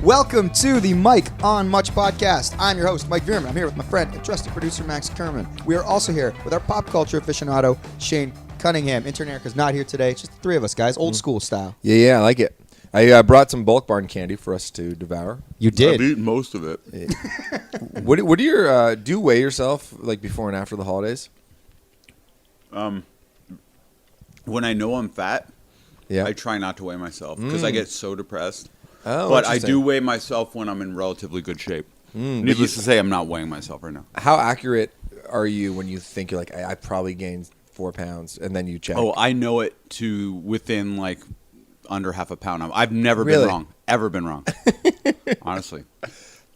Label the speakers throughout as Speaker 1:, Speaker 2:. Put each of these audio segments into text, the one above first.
Speaker 1: Welcome to the Mike on Much podcast. I'm your host, Mike Veerman. I'm here with my friend and trusted producer, Max Kerman. We are also here with our pop culture aficionado, Shane Cunningham. Intern Erica's not here today. It's just the three of us, guys. Old school style.
Speaker 2: Yeah, I like it. I brought some Bulk Barn candy for us to devour.
Speaker 1: You did?
Speaker 3: I've eaten most of it.
Speaker 2: What do your do you weigh yourself like before and after the holidays?
Speaker 3: When I know I'm fat,
Speaker 2: Yeah.
Speaker 3: I try not to weigh myself because I get so depressed.
Speaker 2: Oh,
Speaker 3: but I
Speaker 2: interesting.
Speaker 3: do weigh myself when I'm in relatively good shape. Needless to say, I'm not weighing myself right now.
Speaker 2: How accurate are you when you think you're like, I probably gained 4 pounds, and then you check?
Speaker 3: Oh, I know it to within like under half a pound. I've never
Speaker 2: Really?
Speaker 3: been wrong. Ever been wrong. Honestly.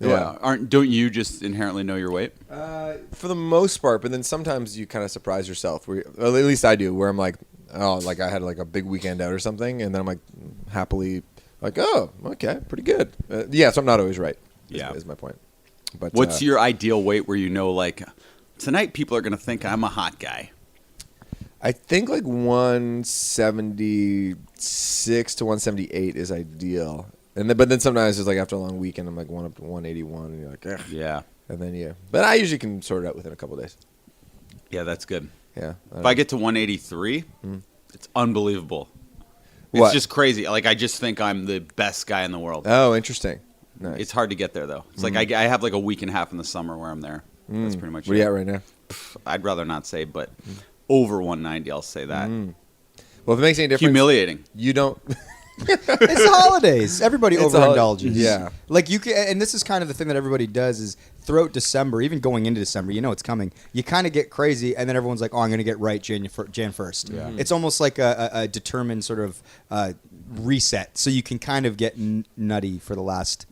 Speaker 2: Yeah.
Speaker 3: Don't you just inherently know your weight?
Speaker 2: For the most part, but then sometimes you kind of surprise yourself. Well, at least I do, where I'm like, oh, like I had like a big weekend out or something, and then I'm like happily like, oh, okay, pretty good. Yeah, so I'm not always right. Is my point. But
Speaker 3: What's your ideal weight where you know like tonight people are going to think I'm a hot guy?
Speaker 2: I think like 176 to 178 is ideal. But then sometimes it's like after a long weekend, I'm like up to 181, and you're like, ugh.
Speaker 3: Yeah.
Speaker 2: And then but I usually can sort it out within a couple of days.
Speaker 3: Yeah, that's good.
Speaker 2: Yeah.
Speaker 3: If I get to 183, it's unbelievable.
Speaker 2: What?
Speaker 3: It's just crazy. Like I just think I'm the best guy in the world.
Speaker 2: Oh, interesting. Nice.
Speaker 3: It's hard to get there though. It's like I have like a week and a half in the summer where I'm there. That's pretty much
Speaker 2: What are you at right now?
Speaker 3: I'd rather not say, but over 190, I'll say that.
Speaker 2: Well, if it makes any difference,
Speaker 3: Humiliating.
Speaker 2: you don't.
Speaker 1: It's the holidays. Everybody
Speaker 2: It's
Speaker 1: overindulges.
Speaker 2: yeah.
Speaker 1: Like you can, and this is kind of the thing that everybody does is throughout December, even going into December, you know it's coming. You kind of get crazy, and then everyone's like, "Oh, I'm going to get right Jan 1st."
Speaker 2: Yeah.
Speaker 1: It's almost like a determined sort of reset, so you can kind of get nutty for the last,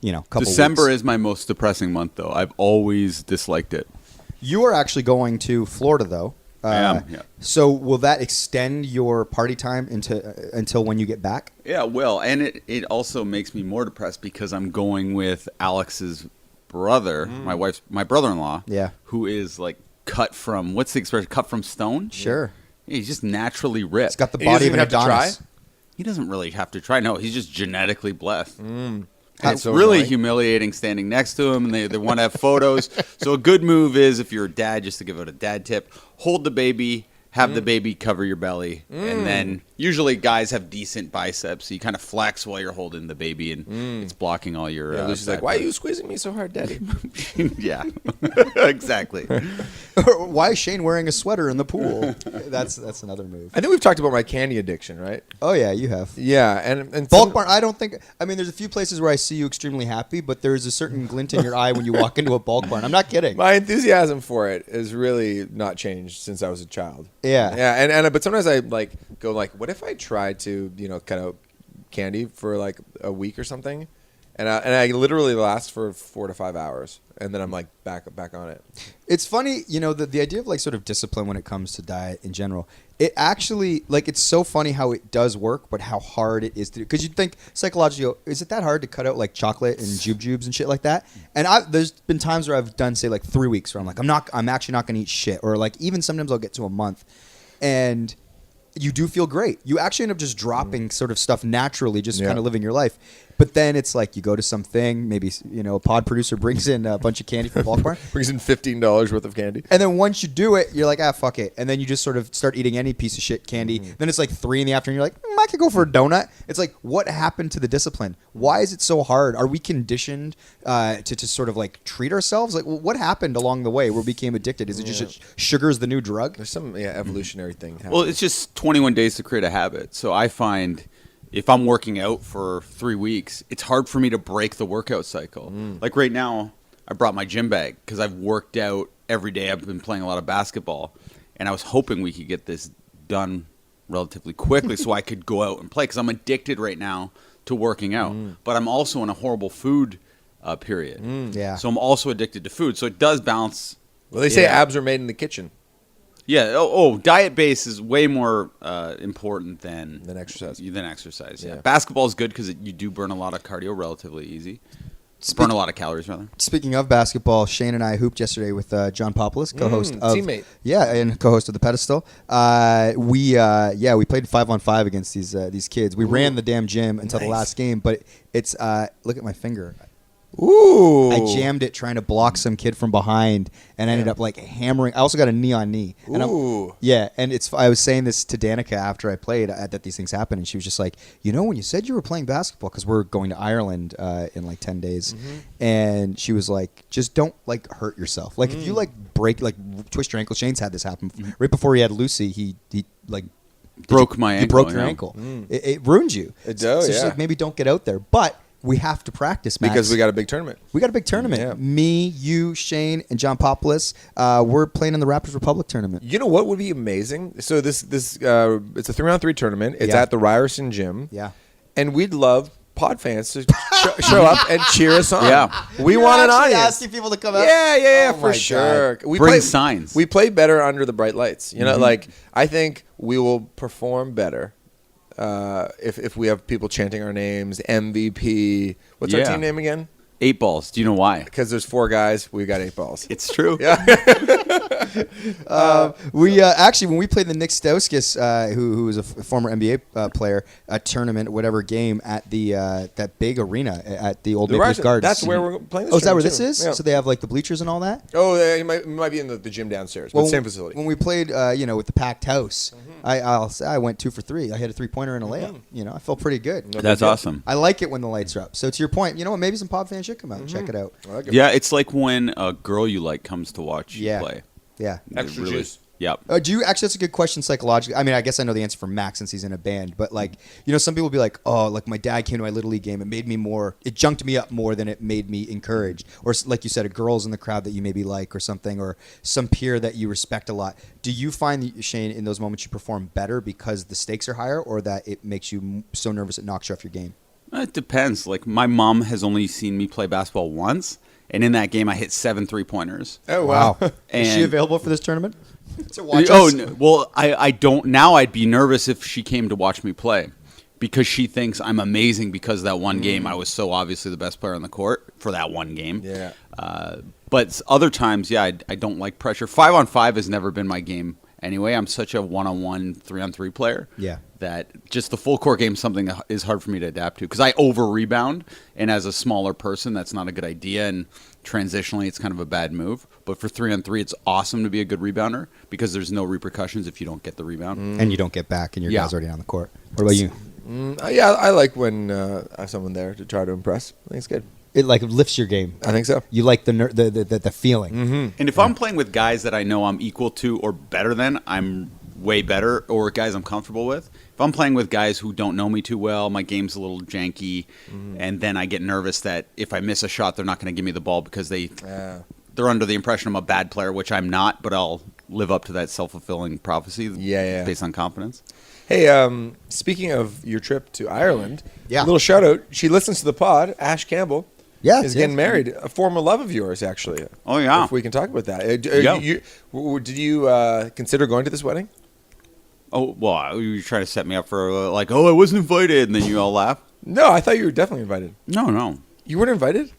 Speaker 1: couple.
Speaker 3: December
Speaker 1: weeks.
Speaker 3: is my most depressing month though. I've always disliked it.
Speaker 1: You are actually going to Florida, though.
Speaker 3: I am, yeah.
Speaker 1: So will that extend your party time until when you get back?
Speaker 3: Yeah, well, and it also makes me more depressed because I'm going with Alex's brother, my brother-in-law, who is like cut from, what's the expression, cut from stone?
Speaker 1: Sure.
Speaker 3: Yeah, he's just naturally ripped.
Speaker 1: He's got the body of an Adonis.
Speaker 3: He doesn't really have to try. No, he's just genetically blessed.
Speaker 2: That's
Speaker 3: It's
Speaker 2: so
Speaker 3: really
Speaker 2: annoying.
Speaker 3: humiliating standing next to him, and they want to have photos. So a good move is, if you're a dad, just to give it a dad tip, hold the baby, have the baby cover your belly, and then usually guys have decent biceps, so you kind of flex while you're holding the baby, and it's blocking all your...
Speaker 2: Yeah, Lucy's like, why are you squeezing me so hard, Daddy?
Speaker 3: Yeah, exactly.
Speaker 1: Why is Shane wearing a sweater in the pool? That's another move.
Speaker 2: I think we've talked about my candy addiction, right?
Speaker 1: Oh yeah, you have.
Speaker 2: Yeah, and
Speaker 1: Bulk Barn. I don't think. I mean, there's a few places where I see you extremely happy, but there's a certain glint in your eye when you walk into a Bulk Barn. I'm not kidding.
Speaker 2: my enthusiasm for it has really not changed since I was a child.
Speaker 1: Yeah.
Speaker 2: But sometimes I go what if I tried to cut out candy for like a week or something, and I literally last for 4 to 5 hours, and then I'm like back on it.
Speaker 1: It's funny, the idea of like sort of discipline when it comes to diet in general. It actually it's so funny how it does work, but how hard it is to do. Because you'd think psychologically, is it that hard to cut out like chocolate and jubes and shit like that? And there's been times where I've done say like 3 weeks where I'm like I'm actually not going to eat shit, or like even sometimes I'll get to a month, and you do feel great. You actually end up just dropping sort of stuff naturally, just kind of living your life. But then it's like you go to something, maybe a pod producer brings in a bunch of candy from Bulk Barn.
Speaker 2: Brings in $15 worth of candy.
Speaker 1: And then once you do it, you're like, fuck it. And then you just sort of start eating any piece of shit candy. Then it's like 3 PM. You're like, I could go for a donut. It's like, what happened to the discipline? Why is it so hard? Are we conditioned to sort of like treat ourselves? Like, what happened along the way where we became addicted? Is it just sugar's the new drug?
Speaker 2: There's some evolutionary thing happening.
Speaker 3: Well, it's just 21 days to create a habit. So I find if I'm working out for 3 weeks, it's hard for me to break the workout cycle. Like right now, I brought my gym bag because I've worked out every day. I've been playing a lot of basketball, and I was hoping we could get this done relatively quickly so I could go out and play because I'm addicted right now to working out. But I'm also in a horrible food period.
Speaker 1: Yeah.
Speaker 3: So I'm also addicted to food. So it does balance.
Speaker 2: Well, they say abs are made in the kitchen.
Speaker 3: Yeah. Oh, diet base is way more important than
Speaker 2: exercise.
Speaker 3: Yeah.
Speaker 2: Yeah.
Speaker 3: Basketball is good because you do burn a lot of cardio relatively easy. Burn a lot of calories, rather.
Speaker 1: Speaking of basketball, Shane and I hooped yesterday with John Popoulos, co-host of
Speaker 2: teammate.
Speaker 1: Yeah, and co-host of the Pedestal. We played 5-on-5 against these kids. We ran the damn gym until the last game, but it's look at my finger.
Speaker 2: Ooh.
Speaker 1: I jammed it trying to block some kid from behind and ended up like hammering. I also got a knee on knee. And
Speaker 2: Ooh.
Speaker 1: and I was saying this to Danica after I played that these things happen, and she was just like, when you said you were playing basketball, because we're going to Ireland in like 10 days, and she was like, just don't like hurt yourself. Like if you like twist your ankle. Shane's had this happen right before he had Lucy. He like
Speaker 3: broke my ankle.
Speaker 1: You broke your ankle. It ruined you.
Speaker 2: It does.
Speaker 1: So she's like, maybe don't get out there, but. We have to practice, Max.
Speaker 2: Because we got a big tournament.
Speaker 1: We got a big tournament.
Speaker 2: Yeah.
Speaker 1: Me, you, Shane, and John Popoulos. We're playing in the Raptors Republic tournament.
Speaker 2: You know what would be amazing? So this it's a 3-on-3 tournament. It's at the Ryerson Gym.
Speaker 1: Yeah.
Speaker 2: And we'd love pod fans to show up and cheer us on.
Speaker 3: Yeah.
Speaker 2: We want an audience.
Speaker 1: Asking people to come out.
Speaker 2: Yeah,
Speaker 1: Oh
Speaker 2: for
Speaker 1: my
Speaker 2: sure.
Speaker 1: God.
Speaker 2: We
Speaker 3: Bring signs.
Speaker 2: We play better under the bright lights. You know, like I think we will perform better. If we have people chanting our names, MVP. What's our team name again?
Speaker 3: 8 balls. Do you know why?
Speaker 2: Because there's 4 guys, we got 8 balls.
Speaker 3: It's true.
Speaker 2: Yeah.
Speaker 1: We actually, when we played the Nick Stauskas, who was a former NBA player, a tournament, whatever game at the that big arena at the old Maple Leaf Gardens.
Speaker 2: That's where we're playing this.
Speaker 1: Oh, is that where this
Speaker 2: tournament,
Speaker 1: is?
Speaker 2: too. Yeah.
Speaker 1: So they have like the bleachers and all that.
Speaker 2: Oh, it might be in the gym downstairs, but same facility.
Speaker 1: When we played, with the packed house, I'll say I went 2 for 3. I hit a 3-pointer and a layup. I felt pretty good.
Speaker 3: That's awesome.
Speaker 1: I like it when the lights are up. So to your point, you know what? Maybe some pod fans should come out and check it out.
Speaker 2: I like it.
Speaker 3: Yeah, it's like when a girl you like comes to watch you play.
Speaker 1: Yeah.
Speaker 2: Extra
Speaker 3: It
Speaker 2: juice.
Speaker 3: Yep.
Speaker 1: Do you actually? That's a good question psychologically. I mean, I guess I know the answer for Max since he's in a band, but like, some people be like, "Oh, like my dad came to my little league game. It made me more. It junked me up more than it made me encouraged." Or like you said, a girl's in the crowd that you maybe like, or something, or some peer that you respect a lot. Do you find, Shane, in those moments you perform better because the stakes are higher, or that it makes you so nervous it knocks you off your game?
Speaker 3: It depends. Like my mom has only seen me play basketball once, and in that game I hit 7 3-pointers.
Speaker 2: Oh wow!
Speaker 1: Is she
Speaker 3: And-
Speaker 1: available for this tournament? To watch
Speaker 3: Oh
Speaker 1: us?
Speaker 3: no, well, I don't now. I'd be nervous if she came to watch me play, because she thinks I'm amazing because that one game I was so obviously the best player on the court for that one game.
Speaker 2: Yeah.
Speaker 3: But other times, I don't like pressure. 5-on-5 has never been my game anyway. I'm such a 1-on-1, 3-on-3 player.
Speaker 1: Yeah.
Speaker 3: That just the full court game is something that is hard for me to adapt to because I over rebound, and as a smaller person, that's not a good idea. And transitionally, it's kind of a bad move. But for 3-on-3, it's awesome to be a good rebounder because there's no repercussions if you don't get the rebound.
Speaker 1: And you don't get back, and your guy's already on the court. What about you?
Speaker 2: Yeah, I like when I have someone there to try to impress. I think it's good.
Speaker 1: It like lifts your game.
Speaker 2: I think so.
Speaker 1: You like the feeling.
Speaker 3: And if I'm playing with guys that I know I'm equal to or better than, I'm way better, or guys I'm comfortable with. If I'm playing with guys who don't know me too well, my game's a little janky, and then I get nervous that if I miss a shot, they're not going to give me the ball because they're under the impression I'm a bad player, which I'm not, but I'll live up to that self-fulfilling prophecy based on confidence.
Speaker 2: Hey, speaking of your trip to Ireland,
Speaker 1: Yeah.
Speaker 2: a little shout out. She listens to the pod. Ash Campbell.
Speaker 1: Yeah,
Speaker 2: is
Speaker 1: yeah.
Speaker 2: getting married. A former love of yours, actually.
Speaker 3: Oh, yeah.
Speaker 2: If we can talk about that.
Speaker 3: Yeah.
Speaker 2: Did you consider going to this wedding?
Speaker 3: Oh, well, you were trying to set me up for I wasn't invited, and then you all laugh.
Speaker 2: No, I thought you were definitely invited.
Speaker 3: No.
Speaker 2: You weren't invited?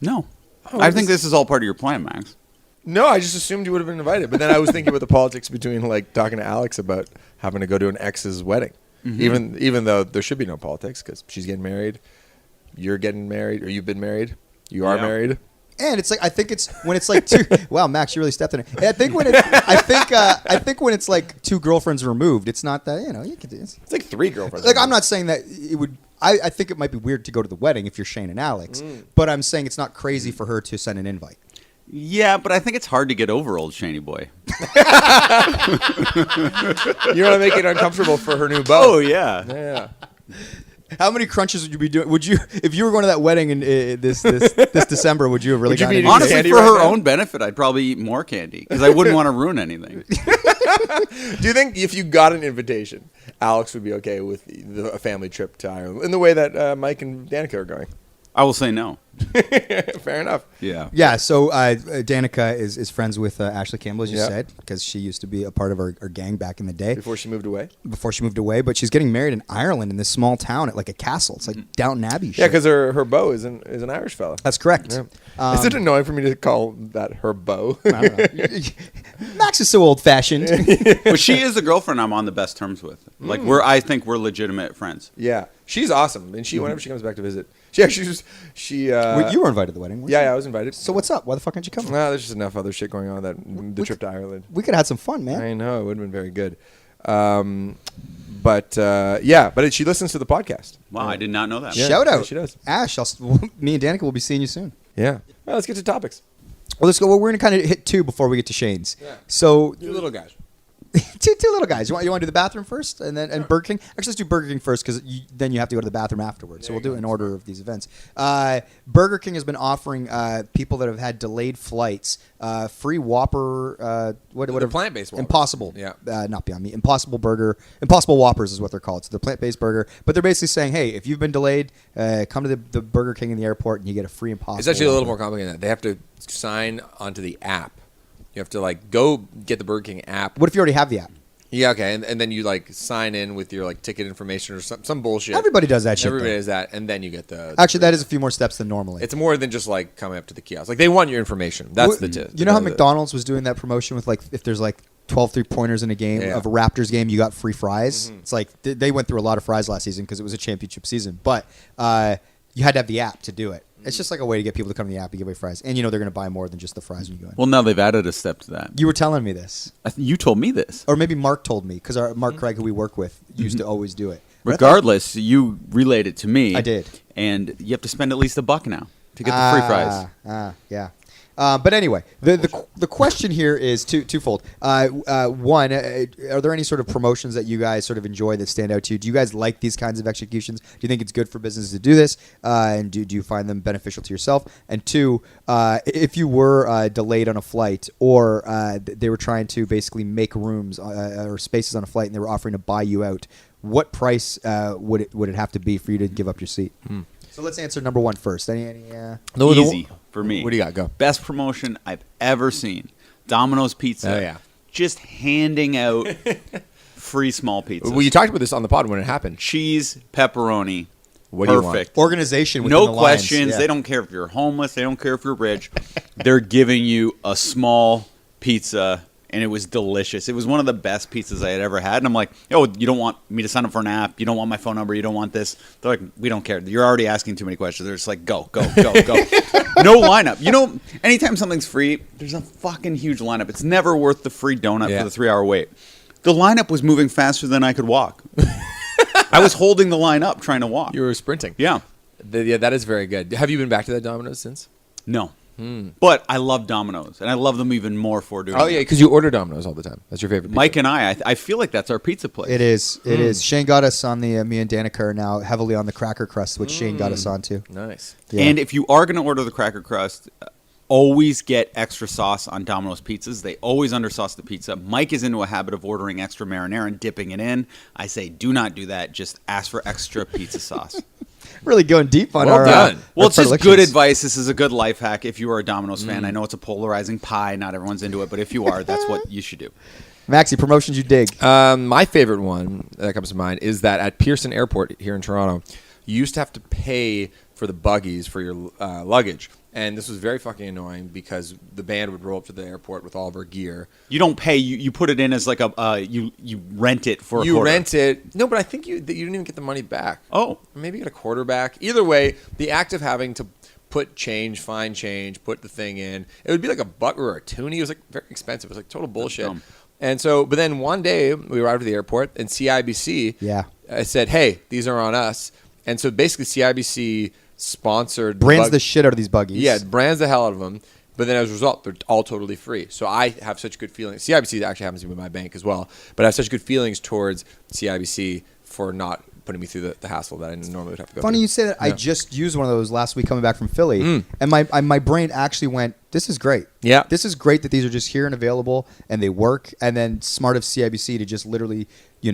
Speaker 3: No.
Speaker 2: Oh,
Speaker 3: I think this is all part of your plan, Max.
Speaker 2: No, I just assumed you would have been invited. But then I was thinking about the politics between like talking to Alex about having to go to an ex's wedding, even though there should be no politics because she's getting married, you're getting married, or you've been married, you are married.
Speaker 1: And it's like I think it's when it's like two. Wow, Max, you really stepped in it. And I think when I think when it's like 2 girlfriends removed, it's not that you can do this.
Speaker 2: It's like 3 girlfriends.
Speaker 1: Like I'm not saying that it would. I think it might be weird to go to the wedding if you're Shane and Alex, but I'm saying it's not crazy for her to send an invite.
Speaker 3: Yeah, but I think it's hard to get over old Shaney boy.
Speaker 2: You want to make it uncomfortable for her new beau.
Speaker 3: Oh, yeah.
Speaker 2: Yeah.
Speaker 1: How many crunches would you be doing? Would you, if you were going to that wedding in this December? Would you have really
Speaker 2: Would you
Speaker 1: gotten
Speaker 2: be
Speaker 1: any
Speaker 3: Honestly,
Speaker 2: candy
Speaker 3: for
Speaker 2: right
Speaker 3: her
Speaker 2: now?
Speaker 3: own benefit, I'd probably eat more candy because I wouldn't want to ruin anything.
Speaker 2: Do you think if you got an invitation, Alex would be okay with a family trip to Ireland in the way that Mike and Danica are going?
Speaker 3: I will say no.
Speaker 2: Fair enough.
Speaker 3: Yeah.
Speaker 1: Yeah, so Danica is friends with Ashley Campbell, as you
Speaker 2: Yeah.
Speaker 1: said, because she used to be a part of our gang back in the day
Speaker 2: Before she moved away.
Speaker 1: But she's getting married in Ireland in this small town at like a castle. It's like Downton Abbey.
Speaker 2: Yeah,
Speaker 1: shit.
Speaker 2: because her beau is an Irish fella.
Speaker 1: That's correct.
Speaker 2: Yeah. Is it annoying for me to call that her beau?
Speaker 1: I don't know. Max is so old fashioned.
Speaker 3: But she is the girlfriend I'm on the best terms with. Like I think we're legitimate friends.
Speaker 2: Yeah, she's awesome, and whenever she comes back to visit, she.
Speaker 1: You were invited to the wedding, weren't you?
Speaker 2: Yeah, I was invited.
Speaker 1: So what's up? Why the fuck aren't you coming?
Speaker 2: Nah, there's just enough other shit going on that the trip to Ireland.
Speaker 1: We could have had some fun, man.
Speaker 2: I know, it would have been very good. But she listens to the podcast.
Speaker 3: Wow, I did not know that.
Speaker 2: Yeah.
Speaker 1: Shout out.
Speaker 2: she does.
Speaker 1: Ash, me and Danica will be seeing you soon.
Speaker 2: Yeah. Well, let's get to topics.
Speaker 1: Well, let's go. Well, we're going to kind of hit 2 before we get to Shane's.
Speaker 2: Yeah.
Speaker 1: So,
Speaker 2: You little guys.
Speaker 1: two little guys. You want to do the bathroom first and Burger King? Actually, let's do Burger King first because then you have to go to the bathroom afterwards. So we'll do it in order of these events. Burger King has been offering people that have had delayed flights free Whopper.
Speaker 2: The plant-based Whoppers.
Speaker 1: Impossible.
Speaker 2: Yeah.
Speaker 1: Not Beyond Meat. Impossible Burger. Impossible Whoppers is what they're called. So they're plant-based burger. But they're basically saying, hey, if you've been delayed, come to the Burger King in the airport and you get a free Impossible.
Speaker 2: It's actually a little
Speaker 1: Whopper.
Speaker 2: more complicated than that. They have to sign onto the app. You have to go get the Burger King app.
Speaker 1: What if you already have the app?
Speaker 2: Yeah, okay, and then you sign in with your ticket information or some bullshit.
Speaker 1: Everybody does that shit.
Speaker 2: Everybody
Speaker 1: though.
Speaker 2: does that, and then you get the.
Speaker 1: Actually, that is a few more steps than normally.
Speaker 2: It's more than just coming up to the kiosk. They want your information. That's the tip.
Speaker 1: You know how McDonald's was doing that promotion with if there's 12 3-pointers in a game
Speaker 2: Yeah.
Speaker 1: of a Raptors game, you got free fries. It's they went through a lot of fries last season because it was a championship season, but you had to have the app to do it. It's just a way to get people to come to the app to give away fries, and they're going to buy more than just the fries when you go in.
Speaker 3: Well, now they've added a step to that.
Speaker 1: You were telling me this,
Speaker 3: You told me this.
Speaker 1: or maybe Mark told me because Mark Craig, who we work with, used to always do it. But
Speaker 3: Regardless, you relayed it to me.
Speaker 1: I did.
Speaker 3: And you have to spend at least $1 now to get the free fries.
Speaker 1: Yeah. But anyway, the question here is twofold. One, are there any sort of promotions that you guys sort of enjoy that stand out to you? Do you guys like these kinds of executions? Do you think it's good for businesses to do this? And do you find them beneficial to yourself? And 2, if you were delayed on a flight or they were trying to basically make rooms or spaces on a flight and they were offering to buy you out, what price would it have to be for you to give up your seat? So let's answer number 1 first.
Speaker 3: Easy for me.
Speaker 2: What do you got? Go.
Speaker 3: Best promotion I've ever seen. Domino's Pizza.
Speaker 2: Oh, yeah.
Speaker 3: Just handing out free small pizzas.
Speaker 2: Well, you talked about this on the pod when it happened.
Speaker 3: Cheese, pepperoni.
Speaker 2: What do you want?
Speaker 3: Perfect.
Speaker 1: Organization within
Speaker 3: No
Speaker 1: the lines.
Speaker 3: questions.
Speaker 1: Yeah.
Speaker 3: They don't care if you're homeless. They don't care if you're rich. They're giving you a small pizza, and it was delicious. It was one of the best pizzas I had ever had. And I'm like, oh, you don't want me to sign up for an app? You don't want my phone number? You don't want this? They're like, we don't care. You're already asking too many questions. They're just like, go. No lineup. Anytime something's free, there's a fucking huge lineup. It's never worth the free donut for the 3-hour wait. The lineup was moving faster than I could walk. I was holding the line up trying to walk.
Speaker 2: You were sprinting.
Speaker 3: Yeah.
Speaker 2: Yeah, that is very good. Have you been back to that Domino's since?
Speaker 3: No. But I love Domino's, and I love them even more for doing
Speaker 2: Oh, yeah, because you order Domino's all the time. That's your favorite pizza.
Speaker 3: Mike and I feel like that's our pizza place.
Speaker 1: It is. It is. Shane got us on the me and Danica are now heavily on the cracker crust, which Shane got us onto.
Speaker 2: Nice.
Speaker 1: Yeah.
Speaker 3: And if you are going to order the cracker crust, always get extra sauce on Domino's pizzas. They always undersauce the pizza. Mike is into a habit of ordering extra marinara and dipping it in. I say do not do that. Just ask for extra pizza sauce.
Speaker 1: Really going deep on
Speaker 2: Well
Speaker 1: our
Speaker 2: done.
Speaker 3: Well,
Speaker 1: our
Speaker 3: it's just good
Speaker 1: predilections.
Speaker 3: advice. This is a good life hack if you are a Domino's fan. I know it's a polarizing pie. Not everyone's into it. But if you are, that's what you should do.
Speaker 1: Maxie, promotions you dig.
Speaker 2: My favorite one that comes to mind is that at Pearson Airport here in Toronto, you used to have to pay for the buggies for your luggage. And this was very fucking annoying because the band would roll up to the airport with all of our gear.
Speaker 3: You don't pay. You put it in as like you rent it for a
Speaker 2: You
Speaker 3: quarter.
Speaker 2: rent it. No, but I think you didn't even get the money back.
Speaker 3: Oh.
Speaker 2: Maybe you get a quarter back. Either way, the act of having to put change, find change, put the thing in, it would be like $1 or a toonie. It was very expensive. It was total bullshit.
Speaker 3: dumb.
Speaker 2: And so, but then one day we arrived at the airport and CIBC said, hey, these are on us. And so basically CIBC sponsored
Speaker 1: Brands the shit out of these buggies.
Speaker 2: Yeah, brands the hell out of them. But then as a result, they're all totally free. So I have such good feelings. CIBC actually happens to be my bank as well. But I have such good feelings towards CIBC for not putting me through the hassle that I normally would have to go
Speaker 1: Funny
Speaker 2: through.
Speaker 1: you say that. I just used one of those last week coming back from Philly, and my brain actually went, "This is great.
Speaker 2: Yeah.
Speaker 1: This is great that these are just here and available, and they work." And then smart of CIBC to just literally,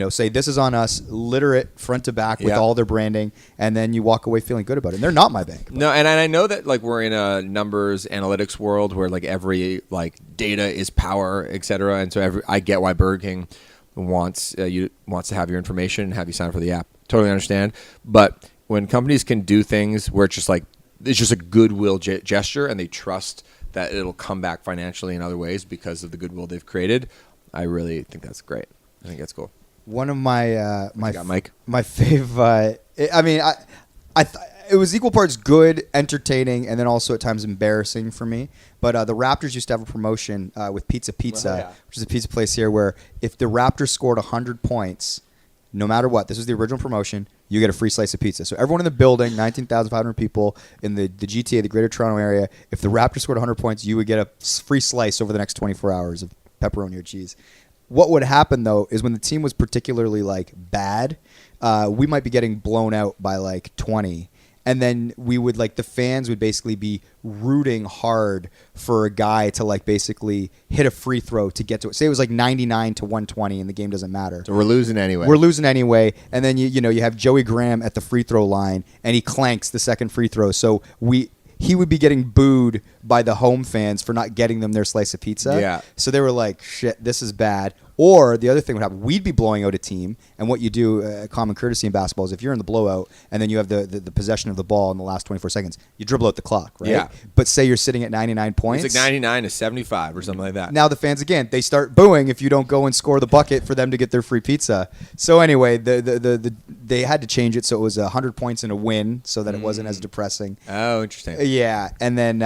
Speaker 1: say this is on us, litter it front to back with all their branding, and then you walk away feeling good about it. And they're not my bank.
Speaker 2: No, and I know that like we're in a numbers analytics world where like every like data is power, et cetera. And so I get why Burger King wants to have your information and have you sign up for the app. Totally understand. But when companies can do things where it's just a goodwill gesture and they trust that it'll come back financially in other ways because of the goodwill they've created, I really think that's great. I think that's cool.
Speaker 1: One of my
Speaker 2: Mike?
Speaker 1: my fave. It was equal parts good, entertaining, and then also at times embarrassing for me. But the Raptors used to have a promotion with Pizza, which is a pizza place here, where if the Raptors scored 100 points, no matter what, this was the original promotion, you get a free slice of pizza. So everyone in the building, 19,500 people in the GTA, the Greater Toronto Area, if the Raptors scored 100 points, you would get a free slice over the next 24 hours of pepperoni or cheese. What would happen, though, is when the team was particularly bad, we might be getting blown out by 20. And then the fans would basically be rooting hard for a guy to basically hit a free throw to get to it. Say it was 99 to 120 and the game doesn't matter.
Speaker 2: So we're losing anyway.
Speaker 1: And then you have Joey Graham at the free throw line and he clanks the second free throw. So he would be getting booed by the home fans for not getting them their slice of pizza.
Speaker 2: Yeah.
Speaker 1: So they were like, shit, this is bad. Or the other thing would happen, we'd be blowing out a team, and what you do, common courtesy in basketball, is if you're in the blowout and then you have the possession of the ball in the last 24 seconds, you dribble out the clock, right?
Speaker 2: Yeah.
Speaker 1: But say you're sitting at 99 points.
Speaker 2: It's 99 to 75 or something like that.
Speaker 1: Now the fans, again, they start booing if you don't go and score the bucket for them to get their free pizza. So anyway, they had to change it so it was 100 points and a win so that it wasn't as depressing.
Speaker 2: Oh, interesting.
Speaker 1: Yeah, and then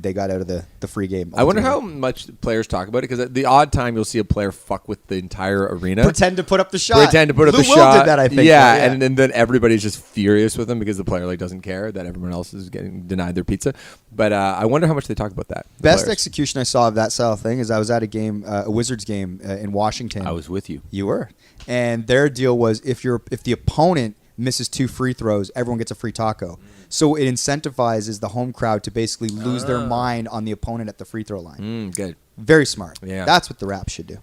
Speaker 1: they got out of the free game.
Speaker 2: I wonder how much players talk about it, because at the odd time you'll see a player fuck with the entire arena.
Speaker 1: Pretend to put up the shot.
Speaker 2: Lou Will
Speaker 1: shot. Did that, I think.
Speaker 2: Yeah, and then everybody's just furious with him because the player doesn't care that everyone else is getting denied their pizza. But I wonder how much they talk about that.
Speaker 1: Best
Speaker 2: players.
Speaker 1: execution I saw of that style thing is I was at a game, a Wizards game in Washington.
Speaker 3: I was with you.
Speaker 1: You were, and their deal was if the opponent misses 2 free throws, everyone gets a free taco. So it incentivizes the home crowd to basically lose their mind on the opponent at the free throw line.
Speaker 2: Good.
Speaker 1: Very smart.
Speaker 2: Yeah.
Speaker 1: That's what the Raps should do.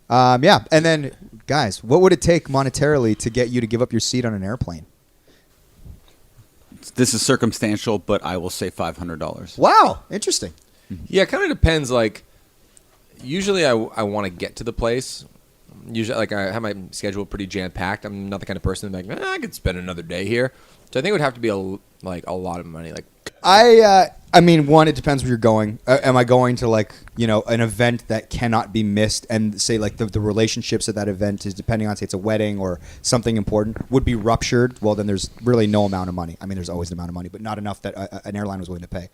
Speaker 1: Yeah. And then, guys, what would it take monetarily to get you to give up your seat on an airplane?
Speaker 3: This is circumstantial, but I will say $500.
Speaker 1: Wow. Interesting.
Speaker 2: Yeah, it kind of depends. Usually I want to get to the place. Usually, I have my schedule pretty jam-packed. I'm not the kind of person that's I could spend another day here. So I think it would have to be a lot of money.
Speaker 1: I mean, one, it depends where you're going. Am I going to an event that cannot be missed, and say the relationships at that event is depending on, say it's a wedding or something important, would be ruptured? Well, then there's really no amount of money. I mean, there's always an amount of money, but not enough that an airline was willing to pay.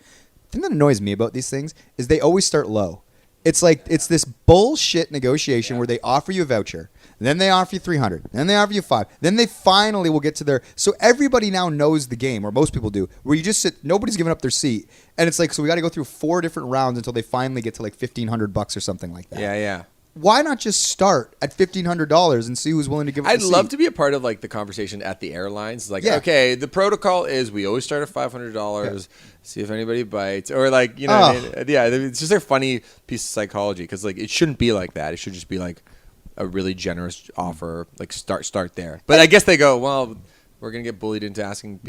Speaker 1: The thing that annoys me about these things is they always start low. It's it's this bullshit negotiation where they offer you a voucher, then they offer you $300, then they offer you $500, then they finally will get to their. So everybody now knows the game, or most people do, where you just sit. Nobody's giving up their seat, and it's so we got to go through 4 different rounds until they finally get to $1,500 or something like that.
Speaker 2: Yeah.
Speaker 1: Why not just start at $1,500 and see who's willing to give up
Speaker 2: I'd
Speaker 1: the
Speaker 2: love
Speaker 1: seat?
Speaker 2: to be a part of the conversation at the airlines.
Speaker 1: Yeah.
Speaker 2: Okay, the protocol is we always start at $500. See if anybody bites, or what I mean? Yeah, it's just a funny piece of psychology, because it shouldn't be like that. It should just be a really generous offer. Start there. But I guess they go, well, we're gonna get bullied into asking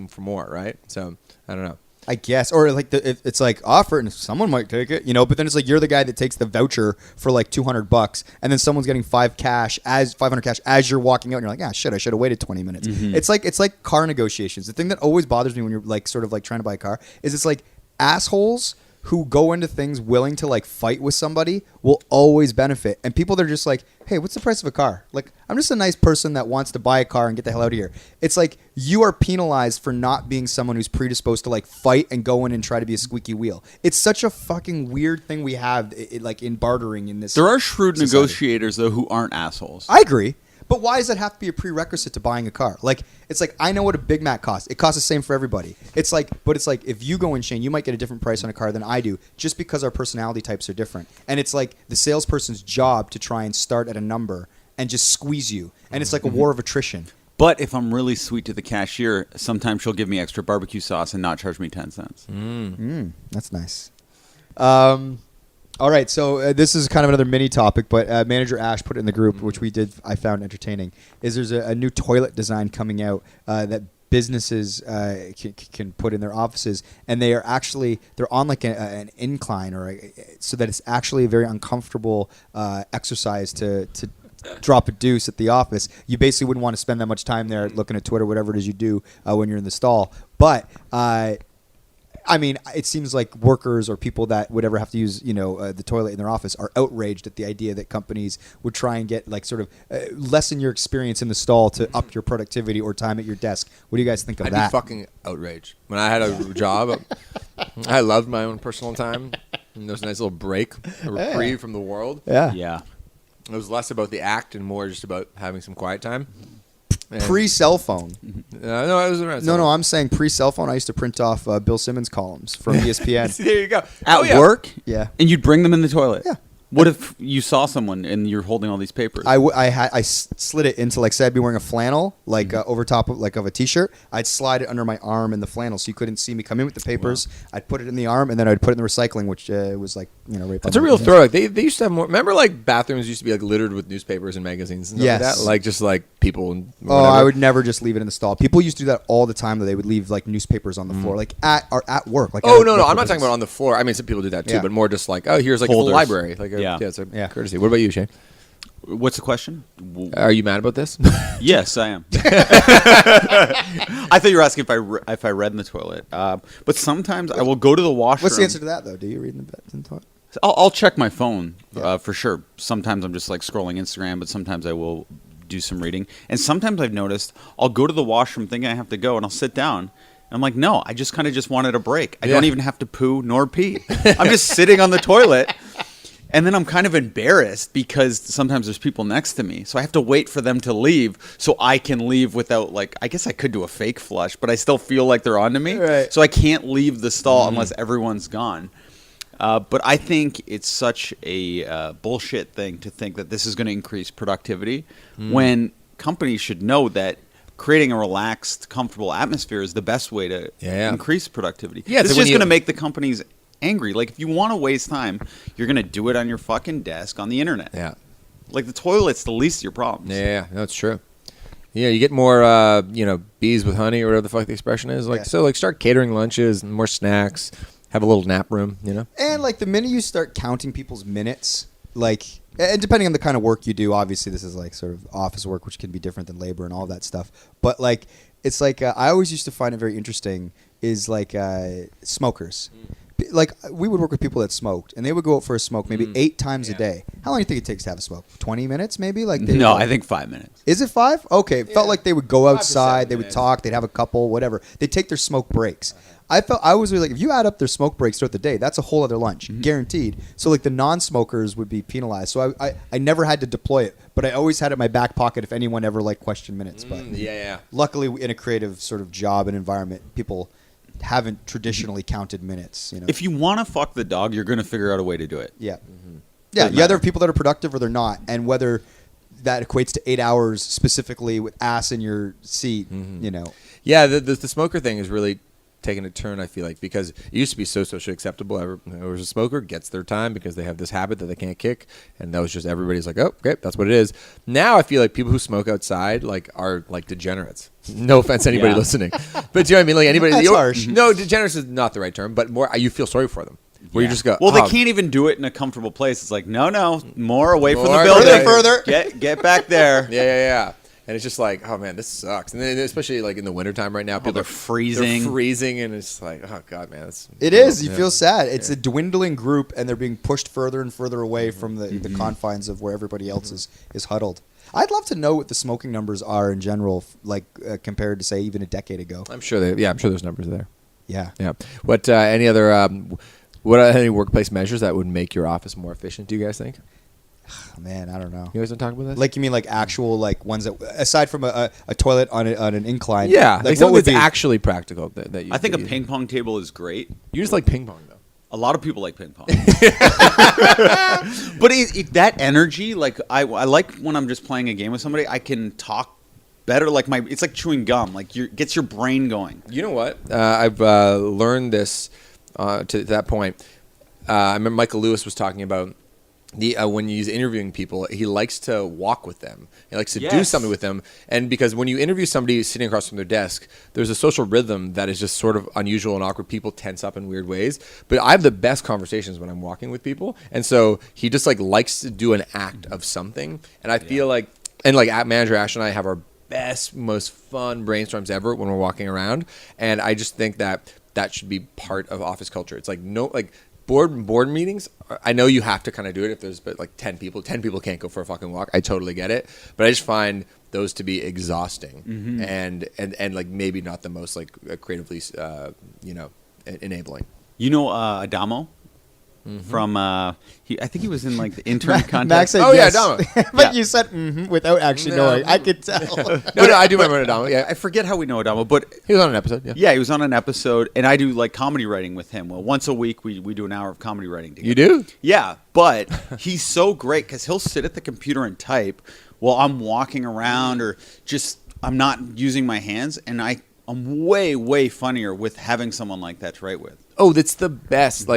Speaker 2: for more, right? So I don't know.
Speaker 1: I guess, or it's offer it and someone might take it, but then it's you're the guy that takes the voucher for $200, and then someone's getting $500 cash as you're walking out, and you're like, shit, I should have waited 20 minutes. Mm-hmm. It's like car negotiations. The thing that always bothers me when you're trying to buy a car is it's assholes who go into things willing to fight with somebody will always benefit, and people that are just hey, what's the price of a car? I'm just a nice person that wants to buy a car and get the hell out of here. It's you are penalized for not being someone who's predisposed to fight and go in and try to be a squeaky wheel. It's such a fucking weird thing we have in bartering in this.
Speaker 3: There are shrewd
Speaker 1: society.
Speaker 3: Negotiators though who aren't assholes.
Speaker 1: I agree. But why does that have to be a prerequisite to buying a car? It's I know what a Big Mac costs. It costs the same for everybody. It's if you go in, Shane, you might get a different price on a car than I do, just because our personality types are different. And it's the salesperson's job to try and start at a number and just squeeze you. And it's a war of attrition.
Speaker 3: But if I'm really sweet to the cashier, sometimes she'll give me extra barbecue sauce and not charge me 10 cents.
Speaker 1: That's nice. All right, so this is kind of another mini topic, but Manager Ash put it in the group, which I found entertaining, is there's a new toilet design coming out that businesses can put in their offices, and they're on like an incline, so that it's actually a very uncomfortable exercise to drop a deuce at the office. You basically wouldn't want to spend that much time there looking at Twitter, whatever it is you do when you're in the stall. But I mean, it seems like workers or people that would ever have to use, the toilet in their office are outraged at the idea that companies would try and get like sort of lessen your experience in the stall to up your productivity or time at your desk. What do you guys think of
Speaker 2: I'd
Speaker 1: that?
Speaker 2: be fucking outraged. When I had a job, I loved my own personal time. And there was a nice little break, a reprieve from the world.
Speaker 1: Yeah.
Speaker 3: Yeah.
Speaker 2: It was less about the act and more just about having some quiet time. And
Speaker 1: Pre-cell phone.
Speaker 2: no, it was around.
Speaker 1: No, I'm saying pre-cell phone. I used to print off Bill Simmons columns from ESPN.
Speaker 2: There you go.
Speaker 3: At work?
Speaker 1: Yeah.
Speaker 3: And you'd bring them in the toilet?
Speaker 1: Yeah.
Speaker 3: What if you saw someone and you're holding all these papers?
Speaker 1: I slid it into, like, say I'd be wearing a flannel, like over top of a t-shirt. I'd slide it under my arm in the flannel so you couldn't see me come in with the papers. Wow. I'd put it in the arm, and then I'd put it in the recycling, which was like, right.
Speaker 2: That's a real throwback. They used to have more. Remember, like, bathrooms used to be like littered with newspapers and magazines and stuff like that? Like, just like people and whatever.
Speaker 1: I would never just leave it in the stall. People used to do that all the time, though. They would leave like newspapers on the floor, like at work. Like,
Speaker 2: no, I'm not talking about on the floor. I mean, some people do that too, but more just like, here's like a library, like it's a courtesy. What about you, Shane?
Speaker 3: What's the question?
Speaker 2: Are you mad about this?
Speaker 3: Yes, I am. I thought you were asking if I read in the toilet. But sometimes I will go to the washroom.
Speaker 1: What's the answer to that, though? Do you read in the toilet?
Speaker 3: I'll check my phone for sure. Sometimes I'm just like scrolling Instagram, but sometimes I will do some reading. And sometimes I've noticed I'll go to the washroom thinking I have to go, and I'll sit down. And I'm like, no, I just kind of just wanted a break. I don't even have to poo nor pee. I'm just sitting on the toilet. And then I'm kind of embarrassed because sometimes there's people next to me. So I have to wait for them to leave so I can leave without, like, I guess I could do a fake flush, but I still feel like they're onto me. Right. So I can't leave the stall unless everyone's gone. But I think it's such a bullshit thing to think that this is going to increase productivity when companies should know that creating a relaxed, comfortable atmosphere is the best way to increase productivity. Yeah, it's just going to make the companies angry. Like, if you want to waste time, you're going to do it on your fucking desk on the internet. Yeah. Like, the toilet's the least of your problems.
Speaker 2: Yeah, that's true. Yeah, you get more, bees with honey or whatever the fuck the expression is. Like, so, like, start catering lunches and more snacks. Have a little nap room,
Speaker 1: And, like, the minute you start counting people's minutes, like, and depending on the kind of work you do, obviously this is, like, sort of office work, which can be different than labor and all that stuff. But, like, it's like, I always used to find it very interesting is, like, smokers. Like, we would work with people that smoked, and they would go out for a smoke maybe 8 times a day. How long do you think it takes to have a smoke? 20 minutes, maybe? Like,
Speaker 3: no, I think 5 minutes.
Speaker 1: Is it 5? Okay, it felt like they would go outside, they would talk, they'd have a couple, whatever. They'd take their smoke breaks. I was really like, if you add up their smoke breaks throughout the day, that's a whole other lunch, guaranteed. So, like, the non-smokers would be penalized. So I never had to deploy it, but I always had it in my back pocket if anyone ever, like, questioned minutes. But luckily, in a creative sort of job and environment, people haven't traditionally counted minutes.
Speaker 3: If you want to fuck the dog, you're going to figure out a way to do it.
Speaker 1: Yeah. Yeah, you either have people that are productive or they're not. And whether that equates to 8 hours specifically with ass in your seat,
Speaker 2: Yeah, the smoker thing is really taking a turn, I feel like, because it used to be so socially acceptable. Whoever's a smoker gets their time because they have this habit that they can't kick, and that was just everybody's like, oh, okay, that's what it is. Now I feel like people who smoke outside are like degenerates. No offense to anybody listening, but do you know what I mean? Like anybody,
Speaker 1: that's harsh.
Speaker 2: No, degenerates is not the right term, but more you feel sorry for them. Where you just go,
Speaker 3: well, they can't even do it in a comfortable place. It's like, no, more away from the building.
Speaker 1: Further.
Speaker 3: Get back there.
Speaker 2: Yeah. And it's just like, oh man, this sucks. And then especially like in the wintertime right now, people
Speaker 3: are freezing.
Speaker 2: They're freezing, and it's like, oh god, man,
Speaker 1: it is. You feel sad. It's a dwindling group, and they're being pushed further and further away from the confines of where everybody else is huddled. I'd love to know what the smoking numbers are in general, like compared to say even a decade ago.
Speaker 2: I'm sure those numbers are there.
Speaker 1: Yeah.
Speaker 2: What any other what are any workplace measures that would make your office more efficient? Do you guys think?
Speaker 1: Man, I don't know.
Speaker 2: You guys don't talk about this?
Speaker 1: Like, you mean like actual, like ones that, aside from a toilet on an incline?
Speaker 2: Yeah,
Speaker 1: like
Speaker 2: something that's actually practical. That you,
Speaker 3: I think a ping pong table is great.
Speaker 2: You just like ping pong, though.
Speaker 3: A lot of people like ping pong. But that energy, like I like when I'm just playing a game with somebody, I can talk better. Like it's like chewing gum. Like gets your brain going.
Speaker 2: You know what? I've learned this to that point. I remember Michael Lewis was talking about when he's interviewing people, he likes to walk with them. He likes to do something with them. And because when you interview somebody sitting across from their desk, there's a social rhythm that is just sort of unusual and awkward. People tense up in weird ways. But I have the best conversations when I'm walking with people. And so he just likes to do an act of something. And I feel like, and manager Ash and I have our best, most fun brainstorms ever when we're walking around. And I just think that should be part of office culture. It's board meetings, I know you have to kind of do it if there's 10 people. 10 people can't go for a fucking walk. I totally get it. But I just find those to be exhausting and maybe not the most creatively, enabling.
Speaker 3: Adamo? From I think he was in the intern contest.
Speaker 1: Max said
Speaker 2: yes. Adamo.
Speaker 1: But you said without actually knowing. I could tell.
Speaker 2: No, I do remember Adamo. Yeah,
Speaker 3: I forget how we know Adamo, but
Speaker 2: he was on an episode.
Speaker 3: Yeah, he was on an episode, and I do comedy writing with him. Well, once a week we do an hour of comedy writing together.
Speaker 2: You do?
Speaker 3: Yeah, but he's so great because he'll sit at the computer and type while I'm walking around or just I'm not using my hands, and I'm way funnier with having someone like that to write with.
Speaker 2: Oh, that's the best.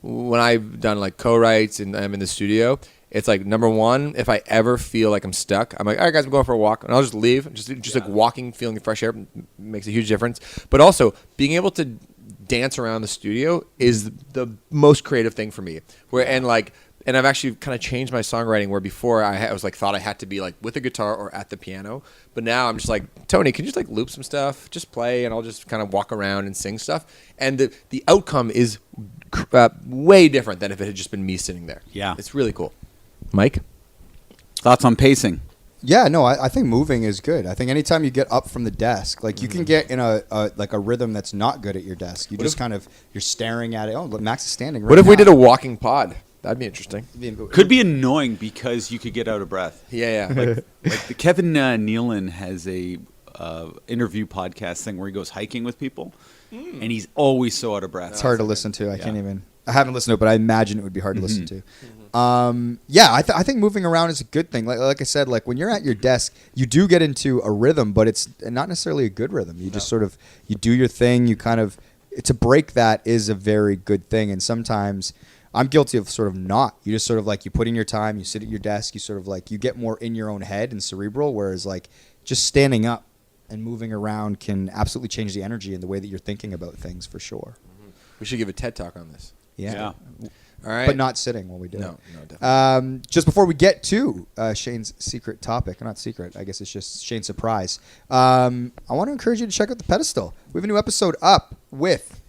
Speaker 2: When I've done co-writes and I'm in the studio, it's number one, if I ever feel like I'm stuck, I'm like, all right, guys, I'm going for a walk. And I'll just leave. Just walking, feeling the fresh air makes a huge difference. But also, being able to dance around the studio is the most creative thing for me. And I've actually kind of changed my songwriting where before I was thought I had to be with a guitar or at the piano. But now I'm just Tony, can you just loop some stuff? Just play and I'll just kind of walk around and sing stuff. And the outcome is way different than if it had just been me sitting there.
Speaker 3: Yeah.
Speaker 2: It's really cool. Mike?
Speaker 3: Thoughts on pacing?
Speaker 1: Yeah, no, I think moving is good. I think anytime you get up from the desk, you can get in a rhythm that's not good at your desk. You you're staring at it. Oh, Max is standing right now.
Speaker 2: What if we did a walking pod? That'd be interesting.
Speaker 3: Could be annoying because you could get out of breath.
Speaker 2: Yeah.
Speaker 3: The Kevin Nealon has a interview podcast thing where he goes hiking with people, and he's always so out of breath.
Speaker 1: It's hard to listen to. I haven't listened to it, but I imagine it would be hard to listen to. I think moving around is a good thing. Like I said, when you're at your desk, you do get into a rhythm, but it's not necessarily a good rhythm. You just you do your thing. You to break that is a very good thing, and sometimes I'm guilty of not. You just you put in your time, you sit at your desk, you you get more in your own head and cerebral, whereas just standing up and moving around can absolutely change the energy and the way that you're thinking about things for sure.
Speaker 2: We should give a TED Talk on this.
Speaker 1: Yeah.
Speaker 2: All right.
Speaker 1: But not sitting while we do it.
Speaker 2: No, definitely.
Speaker 1: Just before we get to Shane's secret topic, not secret, I guess it's just Shane's surprise, I want to encourage you to check out The Pedestal. We have a new episode up with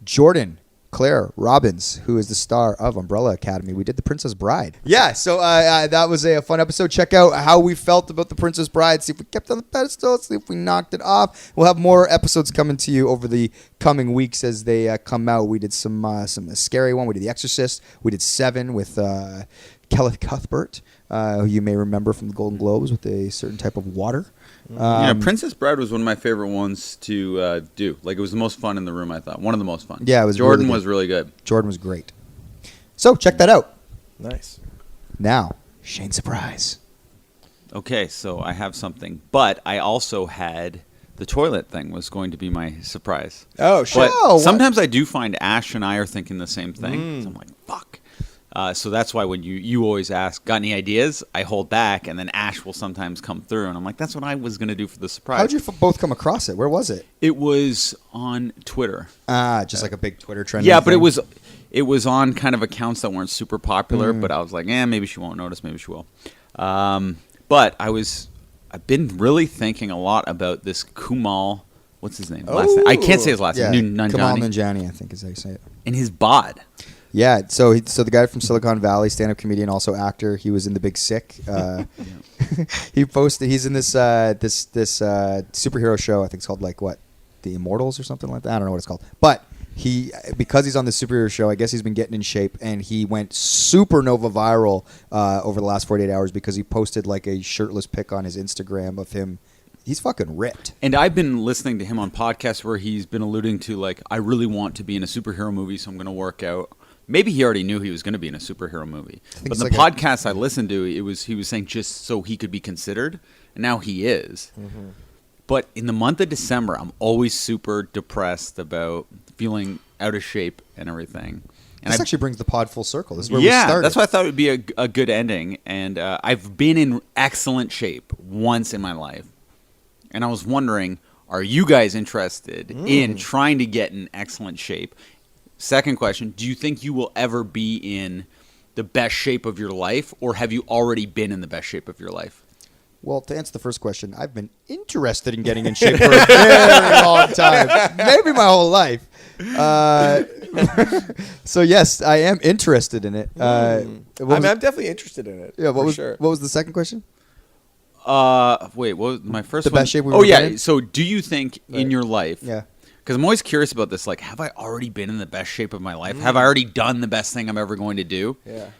Speaker 1: Jordan Claire Robbins, who is the star of Umbrella Academy. We did The Princess Bride. Yeah, so that was a fun episode. Check out how we felt about The Princess Bride. See if we kept on the pedestal. See if we knocked it off. We'll have more episodes coming to you over the coming weeks as they come out. We did some scary one. We did The Exorcist. We did Seven with Kenneth Cuthbert, who you may remember from the Golden Globes with a certain type of water.
Speaker 3: Princess Bride was one of my favorite ones to do. It was the most fun in the room, I thought. One of the most fun.
Speaker 1: Yeah, it was.
Speaker 3: Jordan was really good.
Speaker 1: Jordan was great. So check that out.
Speaker 2: Nice.
Speaker 1: Now, Shane's surprise.
Speaker 3: Okay, so I have something, but I also had the toilet thing was going to be my surprise.
Speaker 2: Oh, shit.
Speaker 3: But sometimes I do find Ash and I are thinking the same thing. So I'm like, fuck. So that's why when you always ask, got any ideas? I hold back, and then Ash will sometimes come through, and I'm like, that's what I was going to do for the surprise.
Speaker 1: How'd you both come across it? Where was it?
Speaker 3: It was on Twitter.
Speaker 1: Just like a big Twitter trend.
Speaker 3: Yeah, but it was on kind of accounts that weren't super popular, but I was like, maybe she won't notice, maybe she will. But I've been really thinking a lot about this Kumail, what's his name? Last name? I can't say his last name.
Speaker 1: Kumail Nanjiani, I think is how you say it.
Speaker 3: And his bod.
Speaker 1: Yeah, so the guy from Silicon Valley, stand-up comedian, also actor. He was in The Big Sick. He posted. He's in this superhero show. I think it's called The Immortals or something like that. I don't know what it's called. But because he's on this superhero show, I guess he's been getting in shape, and he went supernova viral over the last 48 hours because he posted a shirtless pic on his Instagram of him. He's fucking ripped.
Speaker 3: And I've been listening to him on podcasts where he's been alluding to I really want to be in a superhero movie, so I'm going to work out maybe he already knew he was going to be in a superhero movie. But
Speaker 1: it's
Speaker 3: the
Speaker 1: like
Speaker 3: podcast I listened to, he was saying just so he could be considered, and now he is.
Speaker 2: Mm-hmm.
Speaker 3: But in the month of December, I'm always super depressed about feeling out of shape and everything. And
Speaker 1: This actually brings the pod full circle. This is where we started.
Speaker 3: that's why I thought it would be a good ending. And I've been in excellent shape once in my life. And I was wondering, are you guys interested in trying to get in excellent shape? Second question, do you think you will ever be in the best shape of your life, or have you already been in the best shape of your life?
Speaker 1: Well, to answer the first question, I've been interested in getting in shape for a very long time, maybe my whole life. So yes, I am interested in it.
Speaker 2: I'm definitely interested in it.
Speaker 1: Yeah. What
Speaker 2: sure.
Speaker 1: was the second question?
Speaker 3: Wait, what was my first
Speaker 1: The
Speaker 3: one?
Speaker 1: best shape we
Speaker 3: Oh
Speaker 1: were
Speaker 3: yeah.
Speaker 1: in?
Speaker 3: So do you think in your life?
Speaker 1: Yeah.
Speaker 3: Because I'm always curious about this. Like, have I already been in the best shape of my life? Have I already done the best thing I'm ever going to do?
Speaker 2: Yeah.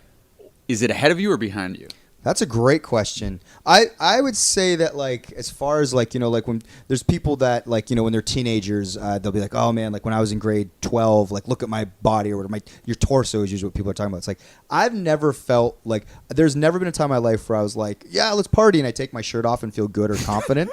Speaker 3: Is it ahead of you or behind you?
Speaker 1: That's a great question. I would say that, like, as far as, like, you know, like when there's people that, like, you know, when they're teenagers, they'll be like, oh man, like when I was in grade 12, like look at my body or whatever. Your torso is usually what people are talking about. It's like, I've never felt like, there's never been a time in my life where I was like, yeah, let's party, and I take my shirt off and feel good or confident.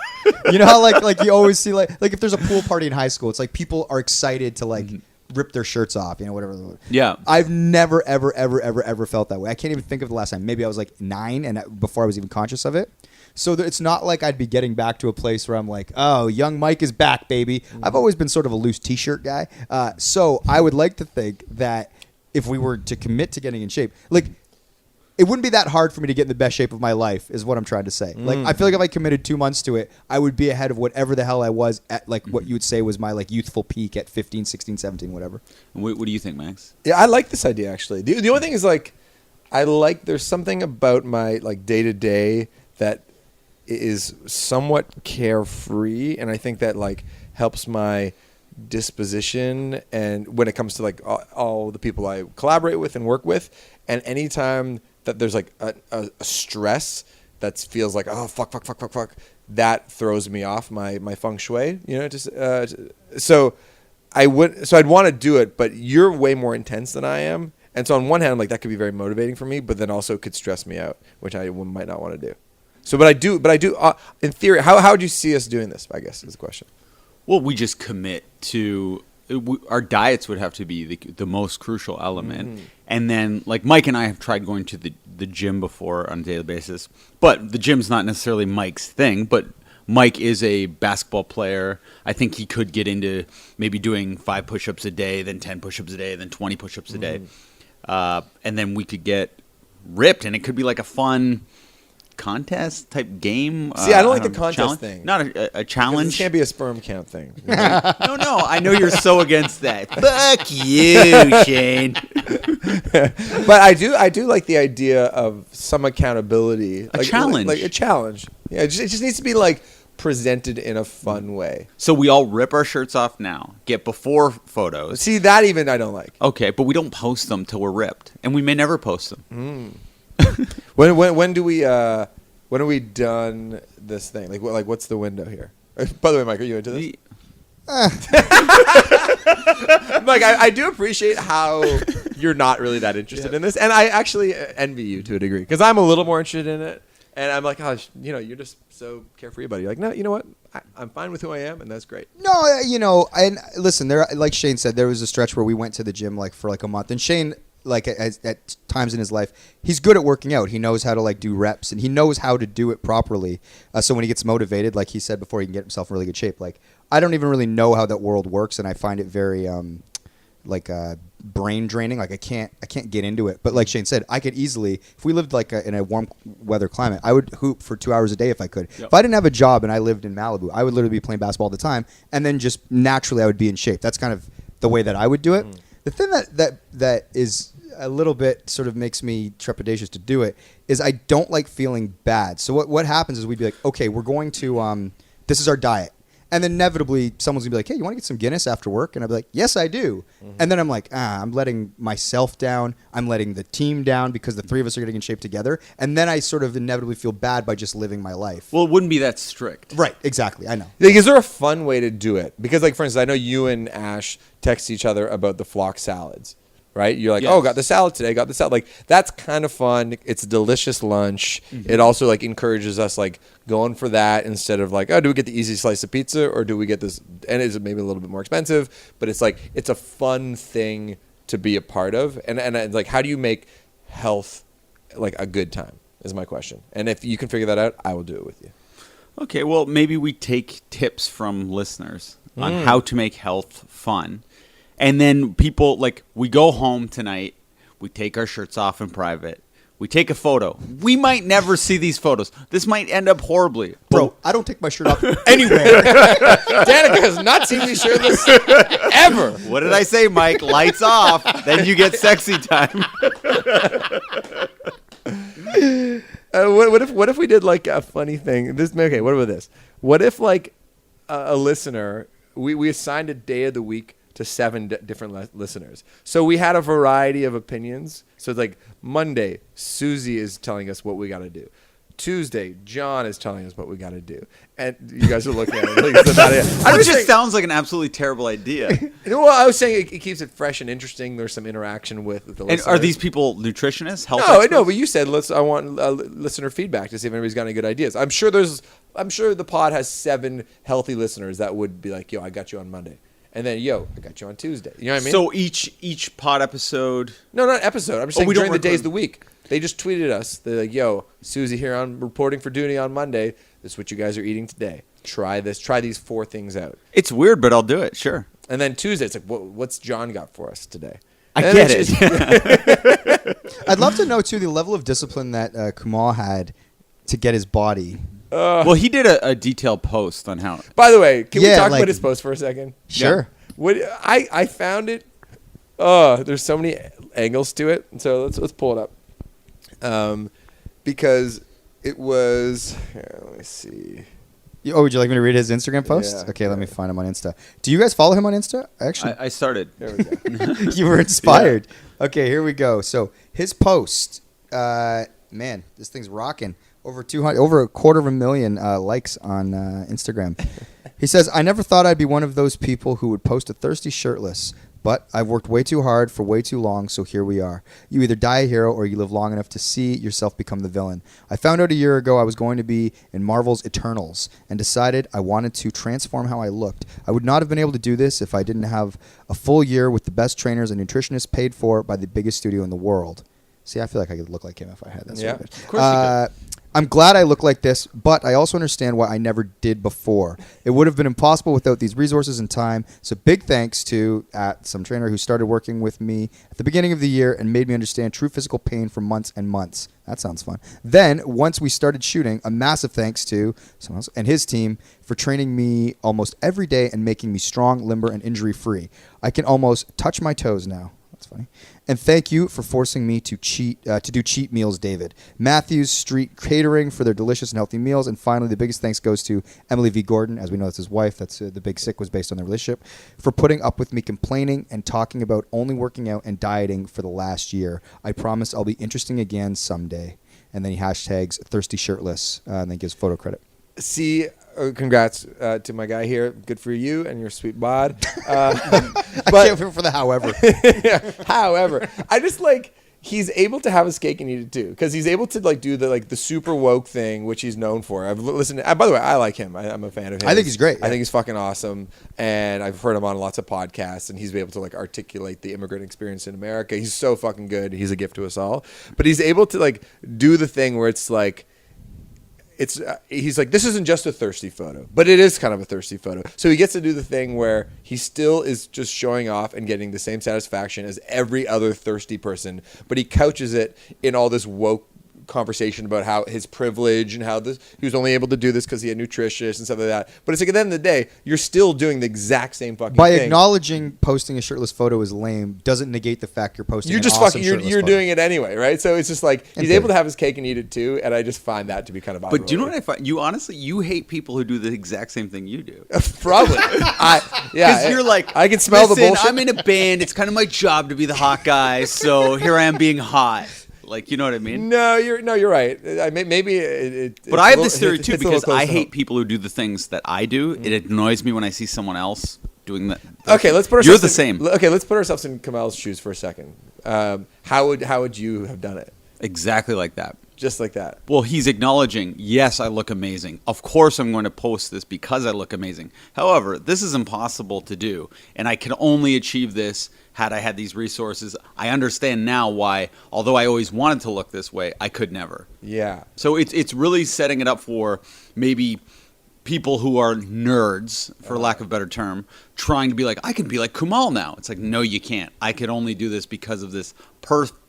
Speaker 1: You know how like you always see like if there's a pool party in high school, it's like people are excited to like rip their shirts off, you know, whatever.
Speaker 3: Yeah.
Speaker 1: I've never, ever felt that way. I can't even think of the last time. Maybe I was like 9 and before I was even conscious of it. So it's not like I'd be getting back to a place where I'm like, oh, young Mike is back, baby. I've always been sort of a loose T-shirt guy. So I would like to think that if we were to commit to getting in shape, like, it wouldn't be that hard for me to get in the best shape of my life, is what I'm trying to say. Like, I feel like if I committed 2 months to it, I would be ahead of whatever the hell I was at, like, what you would say was my, like, youthful peak at 15, 16, 17, whatever.
Speaker 3: What do you think, Max?
Speaker 2: Yeah, I like this idea actually. The only thing is like, there's something about my like day to day that is somewhat carefree, and I think that like helps my disposition and when it comes to like all the people I collaborate with and work with, and anytime that there's like a stress that feels like, oh fuck, that throws me off my feng shui, you know, just so I'd want to do it, but you're way more intense than I am, and so on one hand I'm like, that could be very motivating for me, but then also could stress me out, which I might not want to do. So but I do in theory. How would you see us doing this, I guess, is the question.
Speaker 3: Well, we just commit to our diets would have to be the most crucial element. And then, like, Mike and I have tried going to the gym before on a daily basis. But the gym's not necessarily Mike's thing. But Mike is a basketball player. I think he could get into maybe doing 5 push-ups a day, then 10 push-ups a day, then 20 push-ups a day. And then we could get ripped. And it could be like a fun contest type game.
Speaker 2: See, I don't like the contest
Speaker 3: challenge.
Speaker 2: thing.
Speaker 3: Not a challenge.
Speaker 2: This can't be a sperm count thing.
Speaker 3: No, I know you're so against that. Fuck you, Shane.
Speaker 2: But I do like the idea of some accountability.
Speaker 3: A challenge.
Speaker 2: Like a challenge. Yeah, it just needs to be like presented in a fun way.
Speaker 3: So we all rip our shirts off now, get before photos.
Speaker 2: See, that even I don't like.
Speaker 3: Okay, but we don't post them till we're ripped. And we may never post them.
Speaker 2: When are we done this thing? Like what's the window here? By the way, Mike, are you into this? Mike, I do appreciate how you're not really that interested in this, and I actually envy you to a degree because I'm a little more interested in it, and I'm like, oh, you know, you're just so carefree about it. You're like, no, you know what? I'm fine with who I am, and that's great.
Speaker 1: No, you know, and listen, there, like Shane said, there was a stretch where we went to the gym like for like a month, and Shane, like at times in his life, he's good at working out. He knows how to like do reps, and he knows how to do it properly. So when he gets motivated, like he said before, he can get himself in really good shape. Like, I don't even really know how that world works, and I find it very brain draining. Like I can't get into it. But like Shane said, I could easily, if we lived like in a warm weather climate, I would hoop for 2 hours a day if I could. Yep. If I didn't have a job and I lived in Malibu, I would literally be playing basketball all the time, and then just naturally I would be in shape. That's kind of the way that I would do it. The thing that is a little bit sort of makes me trepidatious to do it is I don't like feeling bad. So what happens is we'd be like, okay, we're going to this is our diet. And then inevitably someone's going to be like, hey, you want to get some Guinness after work? And I'd be like, yes, I do. And then I'm like, I'm letting myself down. I'm letting the team down because the three of us are getting in shape together. And then I sort of inevitably feel bad by just living my life.
Speaker 3: Well, it wouldn't be that strict.
Speaker 1: Right, exactly. I know.
Speaker 2: Like, is there a fun way to do it? Because, like, for instance, I know you and Ash text each other about the flock salads. right? You're like,
Speaker 3: Yes.
Speaker 2: oh, got the salad today, got the salad. Like, that's kind of fun. It's a delicious lunch. It also like encourages us like going for that instead of like, oh, do we get the easy slice of pizza or do we get this? And is it maybe a little bit more expensive? But it's like, it's a fun thing to be a part of. And like, how do you make health like a good time is my question. And if you can figure that out, I will do it with you.
Speaker 3: Okay, well, maybe we take tips from listeners on how to make health fun. And then people, like, we go home tonight, we take our shirts off in private, we take a photo. We might never see these photos. This might end up horribly.
Speaker 1: Bro, I don't take my shirt off anywhere.
Speaker 2: Danica has not seen me share this ever.
Speaker 3: What did I say, Mike? Lights off. Then you get sexy time.
Speaker 2: What if we did like a funny thing? Okay, what about this? What if like a listener, we assigned a day of the week to 7 different listeners. So we had a variety of opinions. So it's like Monday, Susie is telling us what we got to do. Tuesday, John is telling us what we got to do. And you guys are looking at it like it's a bad idea.
Speaker 3: It just sounds like an absolutely terrible idea.
Speaker 2: Well, I was saying it keeps it fresh and interesting. There's some interaction with the listeners.
Speaker 3: And are these people nutritionists, health
Speaker 2: No,
Speaker 3: experts?
Speaker 2: no, but you said I want listener feedback to see if anybody's got any good ideas. I'm sure the pod has 7 healthy listeners that would be like, yo, I got you on Monday. And then, yo, I got you on Tuesday. You know what I mean?
Speaker 3: So each pod episode...
Speaker 2: No, not episode. I'm just saying
Speaker 3: we don't
Speaker 2: during the days
Speaker 3: record-
Speaker 2: of the week. They just tweeted us. They're like, yo, Susie here on reporting for duty on Monday. This is what you guys are eating today. Try this. Try these 4 things out.
Speaker 3: It's weird, but I'll do it, sure.
Speaker 2: And then Tuesday, it's like, what's John got for us today?
Speaker 3: I
Speaker 2: And
Speaker 3: get
Speaker 2: it's
Speaker 3: it.
Speaker 1: I'd love to know, too, the level of discipline that Kumail had to get his body.
Speaker 3: Well, he did a detailed post on how...
Speaker 2: By the way, can we
Speaker 1: Yeah,
Speaker 2: talk
Speaker 1: like-
Speaker 2: about his post for a second?
Speaker 1: Sure.
Speaker 2: What I found it. Oh, there's so many angles to it. So let's pull it up. Because it was. Here, let me see.
Speaker 1: Oh, would you like me to read his Instagram post?
Speaker 2: Yeah.
Speaker 1: Okay, let me find him on Insta. Do you guys follow him on Insta? Actually,
Speaker 3: I started.
Speaker 2: There we go.
Speaker 1: you were inspired. Okay, here we go. So his post, man, this thing's rocking. Over 250,000 likes on Instagram. He says, I never thought I'd be one of those people who would post a thirsty shirtless, but I've worked way too hard for way too long, so here we are. You either die a hero or you live long enough to see yourself become the villain. I found out a year ago I was going to be in Marvel's Eternals and decided I wanted to transform how I looked. I would not have been able to do this if I didn't have a full year with the best trainers and nutritionists paid for by the biggest studio in the world. See, I feel like I could look like him if I had that.
Speaker 2: Yeah,
Speaker 1: sort of
Speaker 3: of course you could.
Speaker 1: I'm glad I look like this, but I also understand why I never did before. It would have been impossible without these resources and time. So big thanks to some trainer who started working with me at the beginning of the year and made me understand true physical pain for months and months. That sounds fun. Then, once we started shooting, a massive thanks to someone else and his team for training me almost every day and making me strong, limber, and injury-free. I can almost touch my toes now. That's funny. And thank you for forcing me to do cheat meals, David. Matthews Street Catering for their delicious and healthy meals. And finally, the biggest thanks goes to Emily V. Gordon. As we know, that's his wife. That's The Big Sick was based on their relationship. For putting up with me complaining and talking about only working out and dieting for the last year. I promise I'll be interesting again someday. And then he hashtags thirsty shirtless and then gives photo credit.
Speaker 2: See, congrats to my guy here. Good for you and your sweet bod.
Speaker 1: I can't wait for the however.
Speaker 2: Yeah, however, I just like he's able to have his cake and eat it too, because he's able to like do the super woke thing, which he's known for. I've listened. By the way, I like him. I'm a fan of his.
Speaker 1: I think he's great.
Speaker 2: I think he's fucking awesome, and I've heard him on lots of podcasts, and he's able to like articulate the immigrant experience in America. He's so fucking good. He's a gift to us all. But he's able to like do the thing where it's like. He's like, this isn't just a thirsty photo, but it is kind of a thirsty photo. So he gets to do the thing where he still is just showing off and getting the same satisfaction as every other thirsty person, but he couches it in all this woke conversation about how his privilege and how he was only able to do this because he had nutritious and stuff like that. But it's like at the end of the day, you're still doing the exact same fucking
Speaker 1: By
Speaker 2: thing.
Speaker 1: acknowledging posting a shirtless photo is lame doesn't negate the fact you're posting.
Speaker 2: You're
Speaker 1: an
Speaker 2: just
Speaker 1: awesome
Speaker 2: fucking.
Speaker 1: shirtless
Speaker 2: You're
Speaker 1: photo.
Speaker 2: doing it anyway, right? So it's just like he's
Speaker 1: And
Speaker 2: able
Speaker 1: fair.
Speaker 2: to have his cake and eat it too, and I just find that to be kind of.
Speaker 3: But do you know what I find? You honestly, you hate people who do the exact same thing you do.
Speaker 2: Probably.
Speaker 3: Because you're like,
Speaker 2: I can smell the
Speaker 3: "Listen,
Speaker 2: bullshit.
Speaker 3: I'm in a band. It's kind of my job to be the hot guy. So here I am being hot. Like, you know what I mean?
Speaker 2: No, you're right. Maybe it.
Speaker 3: But I have this theory too, because I hate people who do the things that I do. It annoys me when I see someone else doing that.
Speaker 2: Okay, let's put
Speaker 3: You're
Speaker 2: ourselves
Speaker 3: the same.
Speaker 2: Okay, let's put ourselves in Kumail's shoes for a second. How would you have done it?
Speaker 3: Exactly like that.
Speaker 2: Just like that.
Speaker 3: Well, he's acknowledging, yes, I look amazing. Of course I'm going to post this because I look amazing. However, this is impossible to do, and I can only achieve this had I had these resources. I understand now why, although I always wanted to look this way, I could never.
Speaker 2: Yeah.
Speaker 3: So it's really setting it up for maybe people who are nerds, for lack of a better term, trying to be like, I can be like Kumail now. It's like, no, you can't. I could only do this because of this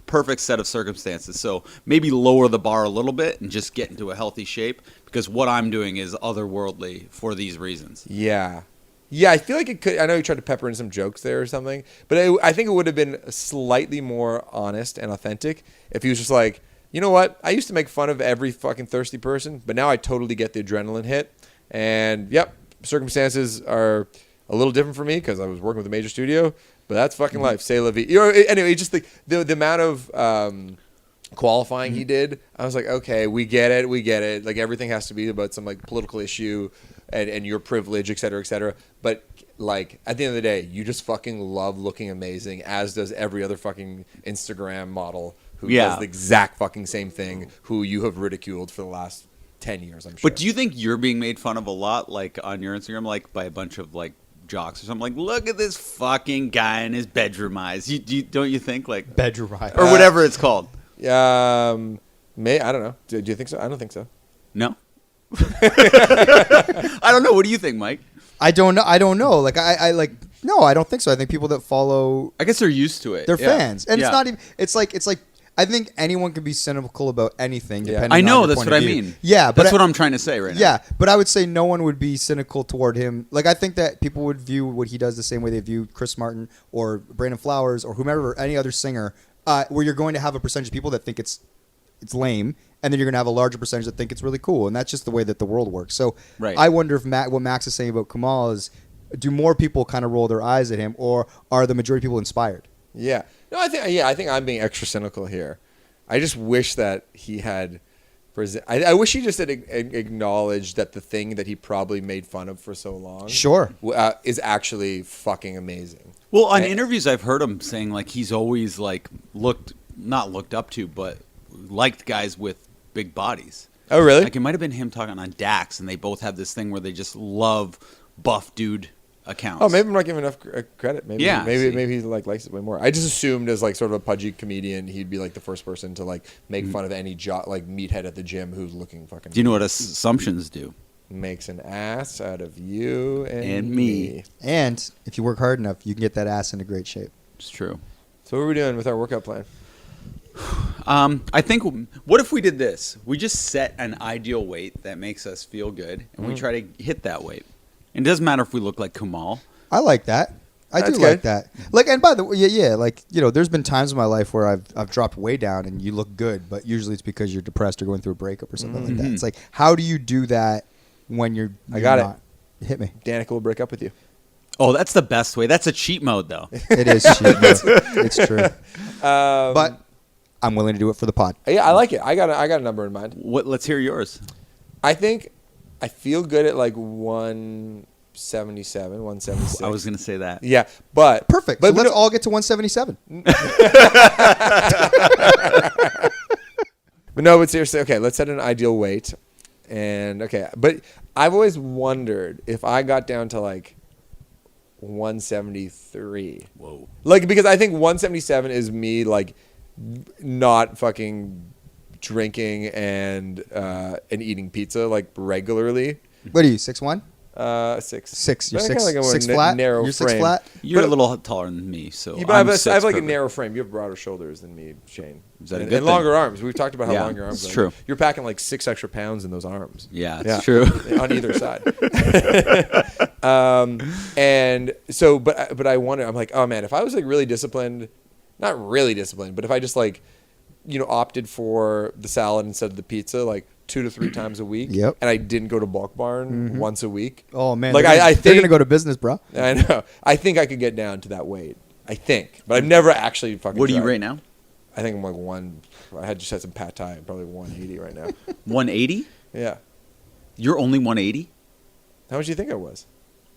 Speaker 3: perfect set of circumstances. So maybe lower the bar a little bit and just get into a healthy shape, because what I'm doing is otherworldly for these reasons.
Speaker 2: Yeah. Yeah, I feel like it could. I know you tried to pepper in some jokes there or something, but I think it would have been slightly more honest and authentic if he was just like, you know what? I used to make fun of every fucking thirsty person, but now I totally get the adrenaline hit. And yep, circumstances are a little different for me because I was working with a major studio, but that's fucking life. C'est la vie. You know, anyway, just the amount of qualifying he did, I was like, okay, we get it. Like, everything has to be about some like political issue and your privilege, et cetera, et cetera. But like, at the end of the day, you just fucking love looking amazing, as does every other fucking Instagram model who does the exact fucking same thing, who you have ridiculed for the last 10 years, I'm sure.
Speaker 3: But do you think you're being made fun of a lot, like on your Instagram, like by a bunch of like jocks or something? Like, look at this fucking guy in his bedroom eyes. Don't you think, like,
Speaker 1: Bedroom eyes
Speaker 3: or whatever it's called?
Speaker 2: I don't know. Do you think so? I don't think so.
Speaker 3: No. I don't know. What do you think, Mike?
Speaker 1: I don't know. Like I like no, I don't think so. I think people that follow,
Speaker 3: I guess they're used to it.
Speaker 1: they're fans, and
Speaker 3: Yeah.
Speaker 1: it's not even. It's like I think anyone can be cynical about anything.
Speaker 2: Yeah.
Speaker 1: Depending
Speaker 3: I know,
Speaker 1: on your
Speaker 3: that's
Speaker 1: point
Speaker 3: what
Speaker 1: of
Speaker 3: I
Speaker 1: view.
Speaker 3: mean.
Speaker 1: Yeah, but
Speaker 3: That's what I'm trying to say right now.
Speaker 1: Yeah, but I would say no one would be cynical toward him. Like, I think that people would view what he does the same way they view Chris Martin or Brandon Flowers or whomever, or any other singer, where you're going to have a percentage of people that think it's lame, and then you're going to have a larger percentage that think it's really cool, and that's just the way that the world works. So
Speaker 3: Right.
Speaker 1: I wonder if what Max is saying about Kumail is, do more people kind of roll their eyes at him, or are the majority of people inspired?
Speaker 2: Yeah. No, I think I'm being extra cynical here. I just wish that he had. I wish he just had acknowledged that the thing that he probably made fun of for so long,
Speaker 1: Sure.
Speaker 2: is actually fucking amazing.
Speaker 3: Well, on interviews, I've heard him saying like he's always like not looked up to, but liked guys with big bodies.
Speaker 2: Oh, really?
Speaker 3: Like, it might have been him talking on Dax, and they both have this thing where they just love buff dude accounts.
Speaker 2: Oh, maybe I'm not giving enough credit. Maybe,
Speaker 3: Yeah, see.
Speaker 2: maybe he like likes it way more. I just assumed as like sort of a pudgy comedian, he'd be like the first person to like make fun of any like meathead at the gym who's looking fucking.
Speaker 3: Do you know what assumptions do?
Speaker 2: Makes an ass out of you
Speaker 3: And me.
Speaker 1: And if you work hard enough, you can get that ass into great shape.
Speaker 3: It's true.
Speaker 2: So what are we doing with our workout plan?
Speaker 3: I think, what if we did this? We just set an ideal weight that makes us feel good, and we try to hit that weight. And it doesn't matter if we look like Kumail.
Speaker 1: I like that. I
Speaker 2: That's
Speaker 1: do
Speaker 2: good.
Speaker 1: like that. Like, and by the way, yeah, like, you know, there's been times in my life where I've dropped way down and you look good, but usually it's because you're depressed or going through a breakup or something like that. It's like, how do you do that when you're
Speaker 2: I got
Speaker 1: not? Hit me.
Speaker 2: Danica will break up with you.
Speaker 3: Oh, that's the best way. That's a cheat mode, though.
Speaker 1: It is cheap. It's true. But I'm willing to do it for the pod.
Speaker 2: Yeah, I like it. I got a number in mind.
Speaker 3: Let's hear yours.
Speaker 2: I think I feel good at like 177, 176.
Speaker 3: I was going to say that.
Speaker 2: Yeah, but
Speaker 1: Perfect.
Speaker 2: But
Speaker 1: So let's
Speaker 2: no-
Speaker 1: all get to 177.
Speaker 2: But no, but seriously, okay, let's set an ideal weight. And okay, but I've always wondered if I got down to like 173.
Speaker 3: Whoa.
Speaker 2: Like, because I think 177 is me like not fucking drinking and eating pizza like regularly.
Speaker 1: What are you, 6'1"?
Speaker 2: 6.
Speaker 1: 6. You're
Speaker 2: But I kinda
Speaker 1: 6,
Speaker 2: like a more
Speaker 1: 6 flat?
Speaker 2: narrow
Speaker 1: You're 6
Speaker 2: frame.
Speaker 1: flat?
Speaker 3: You're
Speaker 2: But-
Speaker 3: a little taller than me, so
Speaker 2: Yeah, but I have,
Speaker 3: I'm
Speaker 2: I have like a
Speaker 3: perfect.
Speaker 2: narrow frame. You have broader shoulders than me, Shane.
Speaker 3: Is that a
Speaker 2: and,
Speaker 3: good
Speaker 2: and
Speaker 3: thing?
Speaker 2: longer arms. We've talked about how
Speaker 3: Yeah,
Speaker 2: long your arms
Speaker 3: it's
Speaker 2: are.
Speaker 3: true.
Speaker 2: You're packing like 6 extra pounds in those arms.
Speaker 3: Yeah,
Speaker 2: Yeah.
Speaker 3: it's true.
Speaker 2: On either side. And so, but I wonder, I'm like, oh man, if I was like really disciplined, not really disciplined, but if I just like, you know, opted for the salad instead of the pizza, like 2 to 3 times a week.
Speaker 1: Yep.
Speaker 2: And I didn't go to Bulk Barn once a week.
Speaker 1: Oh, man.
Speaker 2: Like,
Speaker 1: they're
Speaker 2: I
Speaker 1: they're
Speaker 2: think-
Speaker 1: going to go to business, bro.
Speaker 2: I know. I think I could get down to that weight. I think. But I've never actually fucking
Speaker 3: What are you
Speaker 2: tried.
Speaker 3: right now?
Speaker 2: I think I'm like I just had some pad thai. I'm probably 180 right now.
Speaker 3: 180?
Speaker 2: Yeah.
Speaker 3: You're only 180?
Speaker 2: How much do you think I was?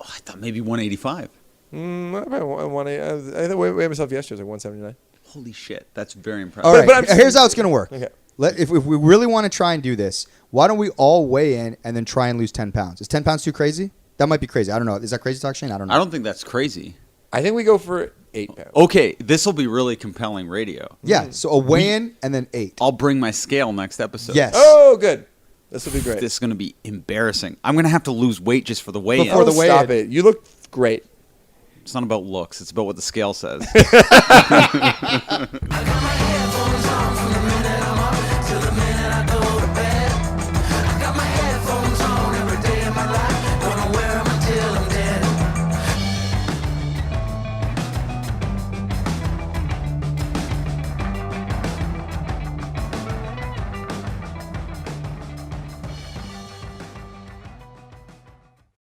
Speaker 3: Oh, I thought maybe 185.
Speaker 2: I weighed myself yesterday. It was like 179.
Speaker 3: Holy shit, that's very impressive.
Speaker 1: All right,
Speaker 2: but I'm
Speaker 1: here's how it's going to work.
Speaker 2: Okay.
Speaker 1: If we really want to try and do this, why don't we all weigh in and then try and lose 10 pounds? Is 10 pounds too crazy? That might be crazy. I don't know. Is that crazy talk, Shane? I don't know.
Speaker 3: I don't think that's crazy.
Speaker 2: I think we go for 8 pounds.
Speaker 3: Okay, this will be really compelling radio.
Speaker 1: Yeah, so a weigh-in and then 8.
Speaker 3: I'll bring my scale next episode.
Speaker 1: Yes.
Speaker 2: Oh, good. This will be great.
Speaker 3: This is going to be embarrassing. I'm going to have to lose weight just for the weigh-in.
Speaker 1: Before the weigh-in.
Speaker 2: Stop it. You look great.
Speaker 3: It's not about looks. It's about what the scale says.